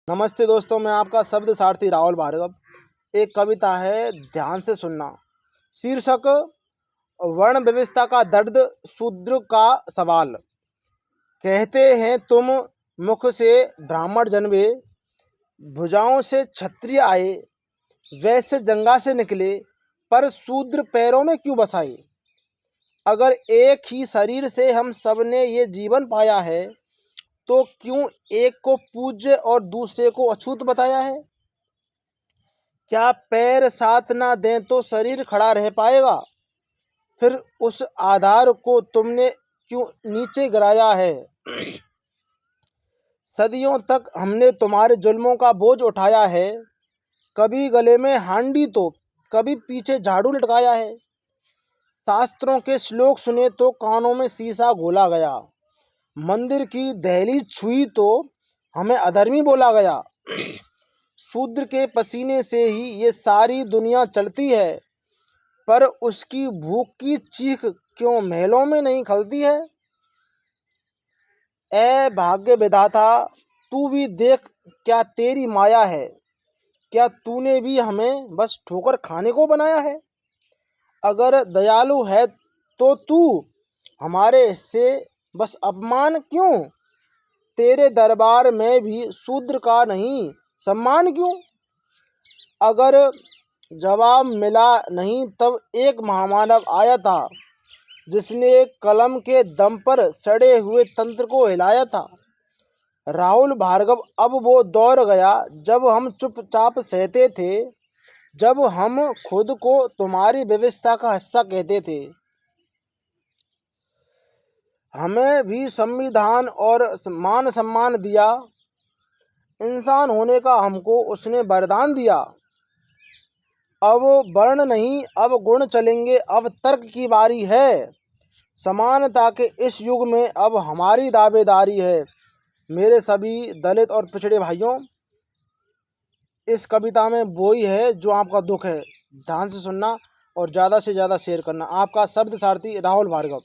नमस्ते दोस्तों, मैं आपका शब्द सारथी राहुल भार्गव। एक कविता है, ध्यान से सुनना। शीर्षक, वर्ण व्यवस्था का दर्द, शूद्र का सवाल। कहते हैं तुम मुख से ब्राह्मण जन्मे, भुजाओं से क्षत्रिय आए, वैश्य जंगा से निकले, पर शूद्र पैरों में क्यों बसाए। अगर एक ही शरीर से हम सब ने ये जीवन पाया है, तो क्यों एक को पूज्य और दूसरे को अछूत बताया है। क्या पैर साथ ना दें तो शरीर खड़ा रह पाएगा। फिर उस आधार को तुमने क्यों नीचे गिराया है। सदियों तक हमने तुम्हारे जुल्मों का बोझ उठाया है, कभी गले में हांडी तो कभी पीछे झाड़ू लटकाया है। शास्त्रों के श्लोक सुने तो कानों में शीशा घोला गया, मंदिर की दहलीज छुई तो हमें अधर्मी बोला गया। शूद्र के पसीने से ही ये सारी दुनिया चलती है, पर उसकी भूख की चीख क्यों महलों में नहीं खलती है। ऐ भाग्य विधाता, तू भी देख क्या तेरी माया है। क्या तूने भी हमें बस ठोकर खाने को बनाया है। अगर दयालु है तो तू हमारे हिस्से बस अपमान क्यों। तेरे दरबार में भी शूद्र का नहीं सम्मान क्यों। अगर जवाब मिला नहीं तब एक महामानव आया था, जिसने कलम के दम पर सड़े हुए तंत्र को हिलाया था। राहुल भार्गव, अब वो दौर गया जब हम चुपचाप सहते थे, जब हम खुद को तुम्हारी व्यवस्था का हिस्सा कहते थे। हमें भी संविधान और मान सम्मान दिया, इंसान होने का हमको उसने वरदान दिया। अब वर्ण नहीं अब गुण चलेंगे, अब तर्क की बारी है। समानता के इस युग में अब हमारी दावेदारी है। मेरे सभी दलित और पिछड़े भाइयों, इस कविता में वो ही है जो आपका दुख है। ध्यान से सुनना और ज़्यादा से ज़्यादा शेयर करना। आपका शब्द सारथी राहुल भार्गव।